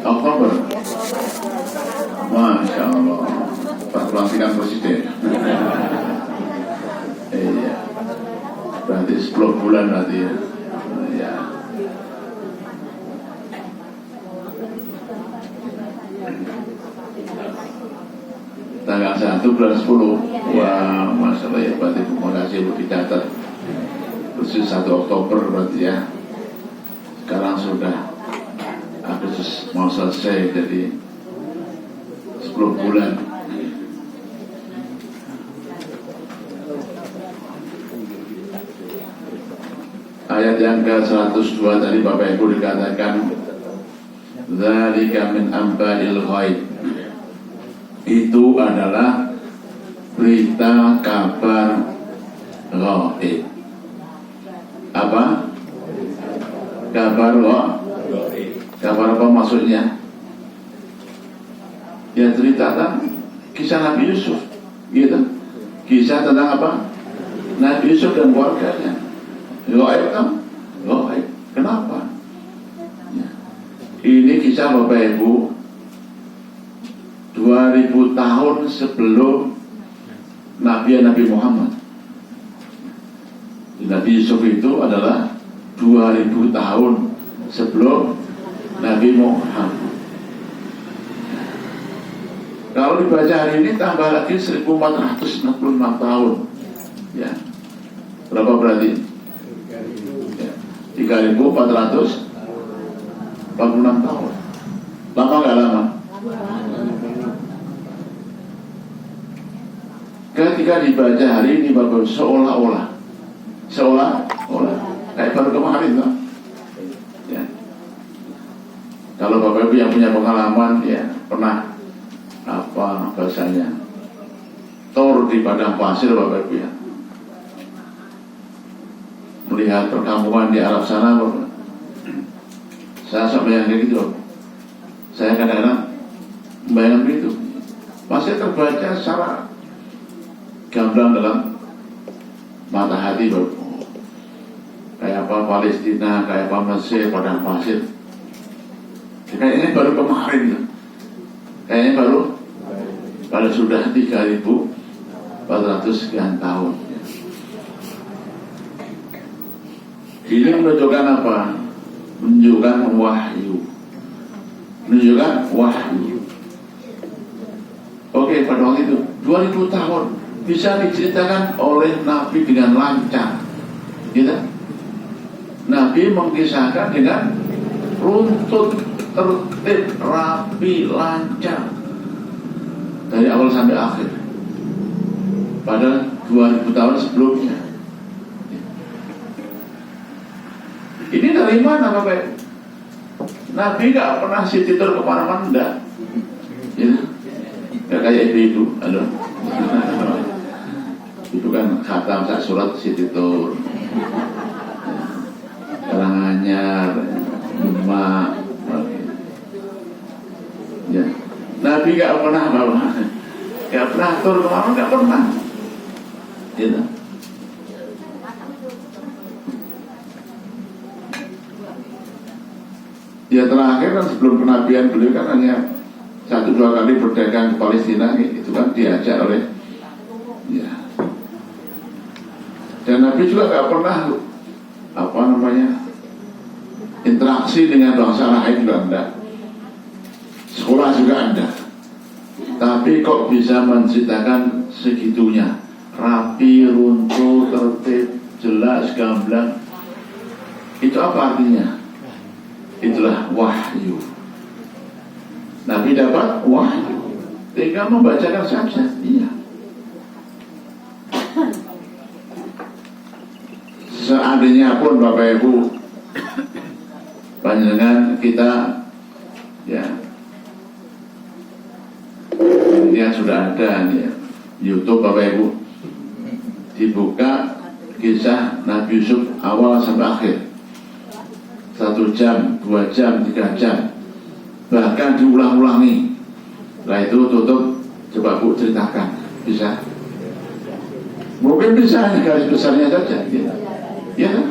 Oktober. Masya Allah. Pelantikan presiden. Iya. Berarti 10 bulan berarti ya. Ya. Tanggal 1 bulan 10. Wah, Masya Allah ya, berarti terima kasih lebih catat. Khusus 1 Oktober berarti ya. Sekarang sudah Agustus mau selesai, jadi 10 bulan. Ayat yang ke-102 tadi Bapak Ibu dikatakan dzalika min amba'il ghaib. Itu adalah berita kabar ghaib. Apa? Kabar ghaib. Kabar apa maksudnya? Ya cerita tentang kisah Nabi Yusuf, gitu. Kisah tentang apa? Nabi Yusuf dan keluarganya. Ghaib kan? Ghaib. Kenapa? Ya. Ini kisah Bapak Ibu 2000 tahun sebelum Nabi Muhammad. Nabi Yusuf itu adalah 2000 tahun sebelum Nabi Muhammad. Kalau dibaca hari ini tambah lagi 1466 tahun. Ya. Berapa berarti? 3446 tahun. Lama nggak lama? Ketika dibaca hari ini Bapak seolah-olah kayak baru kemarin kan? Ya. Kalau Bapak Ibu yang punya pengalaman ya pernah apa bahasanya tour di padang pasir Bapak Ibu ya, melihat perkampungan di Arab sana Bapak. Saya sampai yang kayak gitu. Saya kadang-kadang membayangkan begitu. Masih terbaca secara gamblang dalam mata hati Bapak. Kayak apa Palestina, kayak apa Mesir, padang pasir. Kayaknya baru kemarin. Kayaknya baru sudah 3400 sekian tahun. Ini menunjukkan apa? Menunjukkan wahyu. Oke, pada waktu itu 2000 tahun bisa diceritakan oleh Nabi dengan lancar, gitu. Nabi mengisahkan dengan runtut, tertib, rapi, lancar dari awal sampai akhir. Pada 2000 tahun sebelumnya. Ini dari mana Bapak? Nabi gak pernah city tour kemana-mana, enggak. Ya. Gak kayak ibu, halo. Itu kan khatam sak surat city tour. Karanganyar, Demak. Ya. Nabi gak pernah bawa, gak pernah tur kemana, gak pernah. Gitu. Ya terakhir kan sebelum kenabian beliau kan hanya 1-2 kali berdagang ke Palestina, itu kan diajak oleh ya. Dan Nabi juga gak pernah interaksi dengan bangsa lain juga enggak. Sekolah juga enggak. Tapi kok bisa menceritakan segitunya, rapi, runtuh, tertib, jelas, gamblang. Itu apa artinya? Itulah wahyu. Nabi dapat wahyu, tinggal membacakan saja. Iya. Seandainya pun Bapak Ibu panjenengan kita ya, ini yang sudah ada ya, YouTube Bapak Ibu, dibuka kisah Nabi Yusuf awal sampai akhir, 1 jam, 2 jam, 3 jam, bahkan diulang-ulangi. Setelah itu tutup, coba Bu ceritakan, bisa? Mungkin bisa, garis besarnya saja gitu. Ya kan?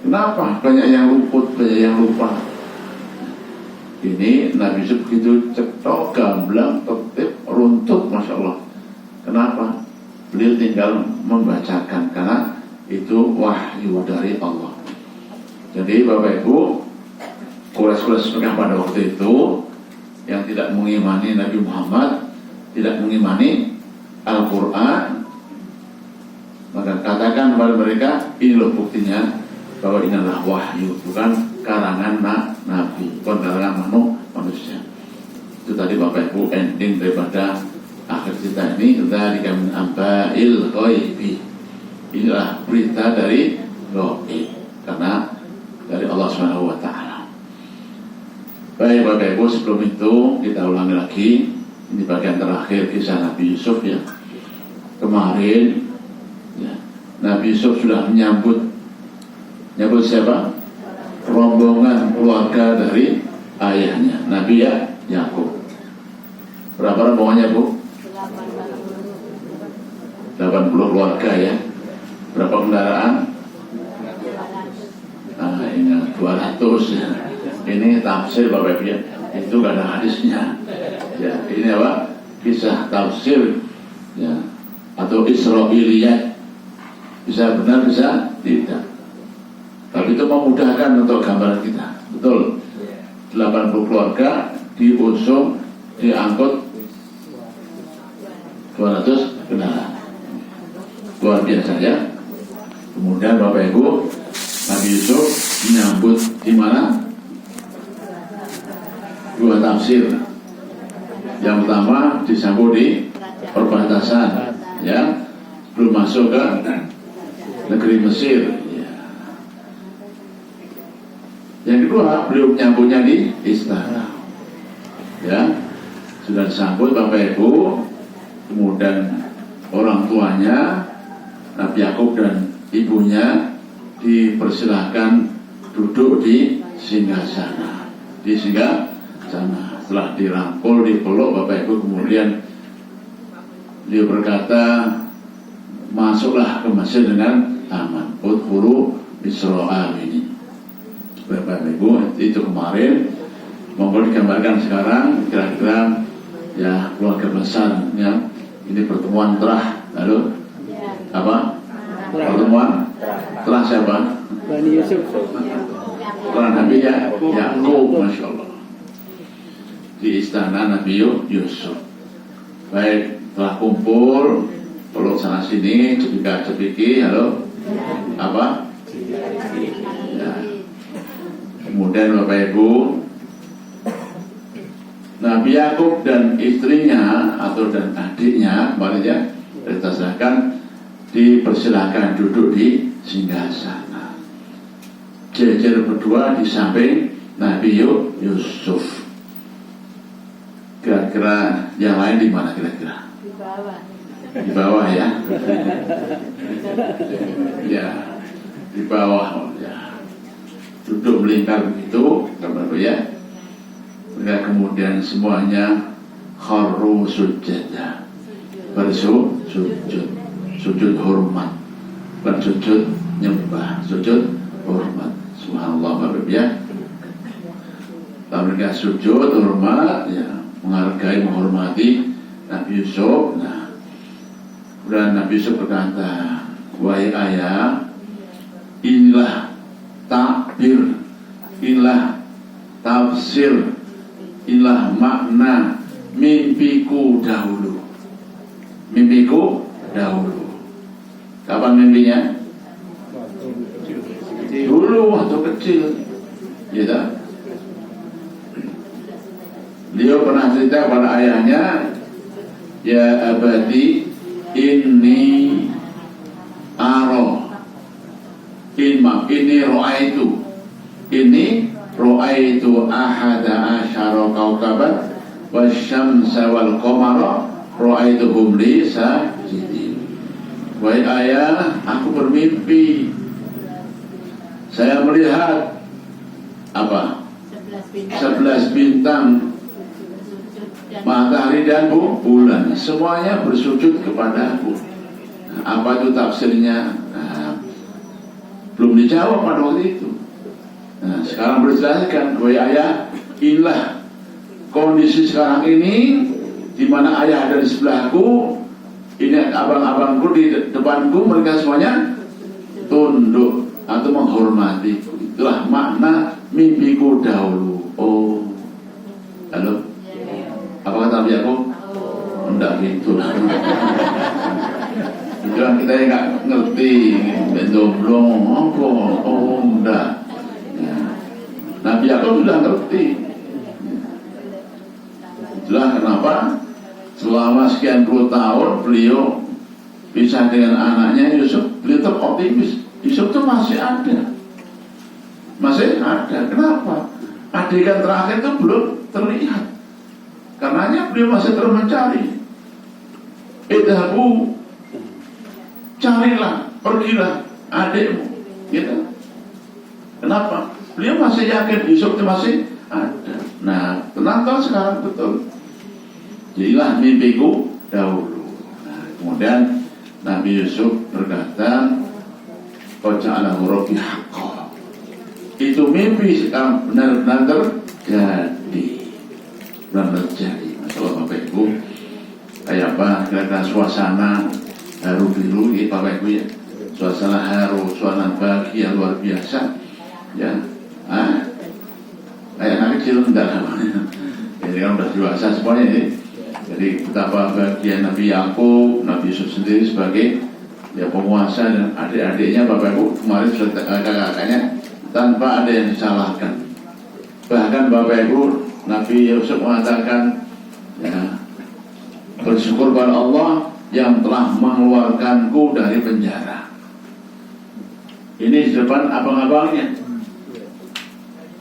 Kenapa? Banyak yang luput, banyak yang lupa. Ini Nabi Yusuf begitu cetok, gamblang, tertib, runtut, Masya Allah. Kenapa? Beliau tinggal membacakan, karena itu wahyu dari Allah. Jadi Bapak Ibu, Quraisy Mekah pada waktu itu yang tidak mengimani Nabi Muhammad, tidak mengimani Al-Quran, maka katakan kepada mereka, inilah buktinya bahwa ini adalah wahyu, bukan karangan Nabi, bukan karangan manusia. Itu tadi Bapak Ibu ending daripada akhir cerita ini. Dzalika min amba'il ghaibi. Inilah berita dari gaib, karena dari Allah Subhanahu wa taala. Baik Bapak Ibu, sebelum itu kita ulangi lagi. Ini bagian terakhir kisah Nabi Yusuf ya. Kemarin ya, Nabi Yusuf sudah menyambut siapa? Rombongan keluarga dari ayahnya, Nabi Yakub. Berapa rombongannya Bu? 80 keluarga ya. Berapa kendaraan? Ingat 200 ya. Ini tafsir Bapak Ibu ya. Itu gak ada hadisnya. Ya, ini apa? Kisah tafsir ya, atau Israiliyat. Bisa benar, bisa tidak. Tapi itu memudahkan untuk gambaran kita. Betul. 80 keluarga diusung, diangkut 200 kendaraan. Luar biasa ya. Kemudian Bapak Ibu, Nabi Yusuf menyambut di mana? Dua tafsir. Yang pertama disambut di perbatasan, ya, belum masuk ke negeri Mesir. Ya. Yang kedua, beliau menyambutnya di istana. Ya, sudah disambut Bapak Ibu. Kemudian orang tuanya Nabi Yakub dan ibunya dipersilahkan duduk di singgasana. Di singgasana. Setelah dirangkul, dipeluk Bapak Ibu, kemudian dia berkata, masuklah ke Mesir dengan aman. Udkhulu Misra ini. Bapak Ibu, itu kemarin. Monggo digambarkan sekarang kira-kira ya keluarga besar ya. Ini pertemuan terah, lalu apa? Pertemuan terah siapa? Bani Yusuf. Terah Nabi Yakub, Masya Allah. Di istana Nabi Yusuf. Baik, telah kumpul, peluk sana sini, cepika-cepiki, halo, apa? Ya. Kemudian Bapak Ibu, Nabi Yakub dan istrinya atau dan adiknya, maksudnya ditasahkan, dipersilakan duduk di singgasana. Jejer berdua di samping Nabi Yusuf. Kira-kira yang lain di mana kira-kira? Di bawah. Di bawah ya. Ya, di bawah ya. Duduk melingkar begitu, Bapak ya. Mereka kemudian semuanya kharru sujada. Sujud hormat. Bukan sujud nyembah, sujud hormat. Subhanallah Bapak ya. Mereka sujud hormat ya, menghargai, menghormati Nabi Yusuf. Nah, dan Nabi Yusuf berkata, wahai ayah, inilah takbir, inilah tafsir, inilah makna mimpiku dahulu. Mimpiku dahulu. Kapan mimpinya? Dulu waktu kecil. Ya tak? Beliau pernah cerita pada ayahnya, ya abadi inni aro ini ro'aitu ahada asyara kaukabat wasyamsa wal qamara ro'aituhum li sajidin. Wahai ayah, aku bermimpi, saya melihat apa? 11 bintang, matahari dan bulan, semuanya bersujud kepadaku. Apa itu tafsirnya? Belum dijawab pada waktu itu. Nah, sekarang berjelaskan, wahai ayah, inilah kondisi sekarang ini, di mana ayah ada di sebelahku, ini abang-abangku di depanku, mereka semuanya tunduk atau menghormati. Itulah makna mimpiku dahulu. Oh, halo, apa kata Nabi aku? Enggak gitu lah. Jangan kita yang nggak ngerti, domblong, apa? Oh, enggak. Ya. Nabi aku sudah ngerti. Itulah kenapa selama sekian puluh tahun beliau pisah dengan anaknya Yusuf, beliau tetap optimis. Yusuf itu masih ada. Masih ada. Kenapa? Adegan terakhir itu belum terlihat. Karenanya beliau masih terus mencari. Idhabu, carilah, pergilah adikmu. Gitu. Kenapa? Beliau masih yakin Yusuf itu masih ada. Nah, tenang sekarang betul. Jadilah mimpiku dahulu. Nah, kemudian Nabi Yusuf berkata, Qaja'alahu Rabbi haqqan. Itu mimpi sekarang benar-benar terjadi. Benar terjadi. Masalah Bapak Ibu, kayak apa kira-kira suasana haru biru ini Bapak Ibu ya. Suasana haru, suasana bahagia luar biasa. Ya, kayak anak kecil enggak namanya. Jadi kan udah dewasa semuanya ini. Jadi betapa bahagia Nabi Yakub, Nabi Yusuf sendiri sebagai ya penguasa dan adik-adiknya Bapak Ibu kemarin sudah kakak-kakaknya tanpa ada yang disalahkan. Bahkan Bapak Ibu Nabi Yusuf mengatakan ya, bersyukur pada Allah yang telah mengeluarkanku dari penjara. Ini di depan abang-abangnya.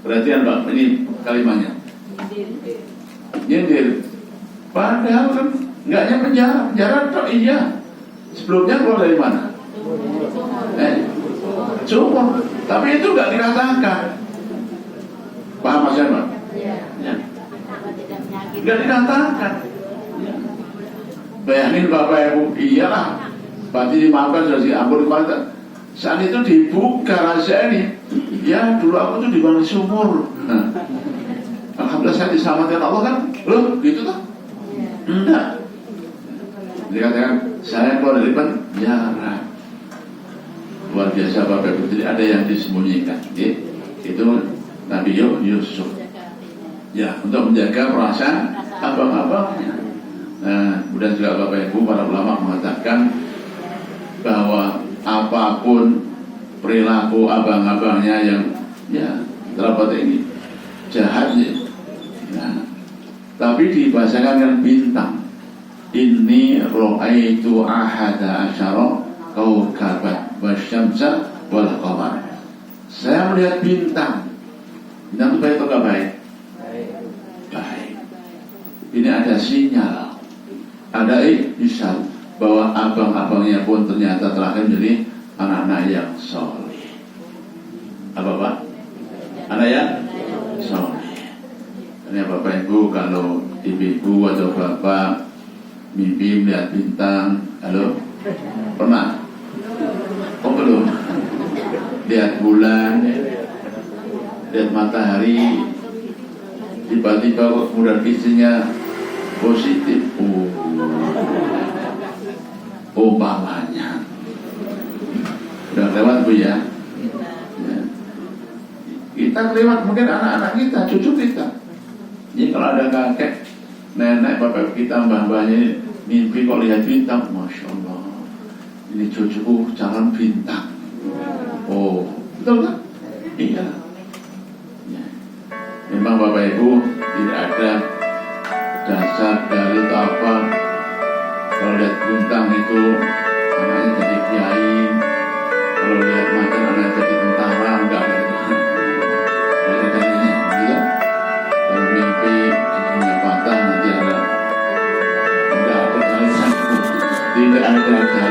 Perhatian Pak, ini kalimatnya. Nyindir. Padahal kan enggaknya penjara tok iya. Sebelumnya keluar dari mana? Sumur. Tapi itu enggak dikatakan. Paham Mas Pak? Ya. Enggak dikatakan. Bayangin Bapak Ibu, iyalah. Berarti dimaafkan sudah diampun kemarin. Saat itu dibuka rahasia ini. Ya dulu aku tuh di bawah sumur. Nah, alhamdulillah saya diselamatkan Allah kan. Loh gitu tuh. Enggak. Dikatakan saya keluar dari penjara. Luar biasa Bapak Ibu. Jadi ada yang disembunyikan. Itu Nabi Yusuf. Ya, untuk menjaga perasaan abang-abangnya. Nah, kemudian juga Bapak Ibu para ulama mengatakan bahwa apapun perilaku abang-abangnya yang ya terdapat ini jahatnya. Nah, tapi dibahasakan dengan bintang. Inni ra'aitu ahada asyara kaukaban wasyamsa wal qamar. Saya melihat bintang. Bintang itu baik atau enggak baik? Baik. Ini ada sinyal, ada isyarat bahwa abang-abangnya pun ternyata terakhir menjadi anak-anak yang soleh. Apa Pak? Anak yang soleh. Ini Bapak Ibu kalau ibu atau bapak mimpi melihat bintang, halo? Pernah? Oh belum? Lihat bulan, lihat matahari, tiba-tiba kemudian istrinya positif. Umpamanya udah lewat Bu ya. Kita lewat mungkin anak-anak kita, cucu kita. Jadi kalau ada kakek, nenek, bapak kita, mbah-mbahnya mimpi kok lihat bintang, Masya Allah, ini cucuku calon bintang. Oh, betul kan? Iya. Ya. Memang Bapak Ibu tidak ada dasar dari apa. Kalau lihat bintang itu anaknya jadi kiai, kalau lihat macan anaknya jadi tentara, enggak ada itu. Enggak ada dalilnya, gitu. Kalau mimpi giginya patah nanti ada, enggak ada dalilnya. Tidak ada dalilnya.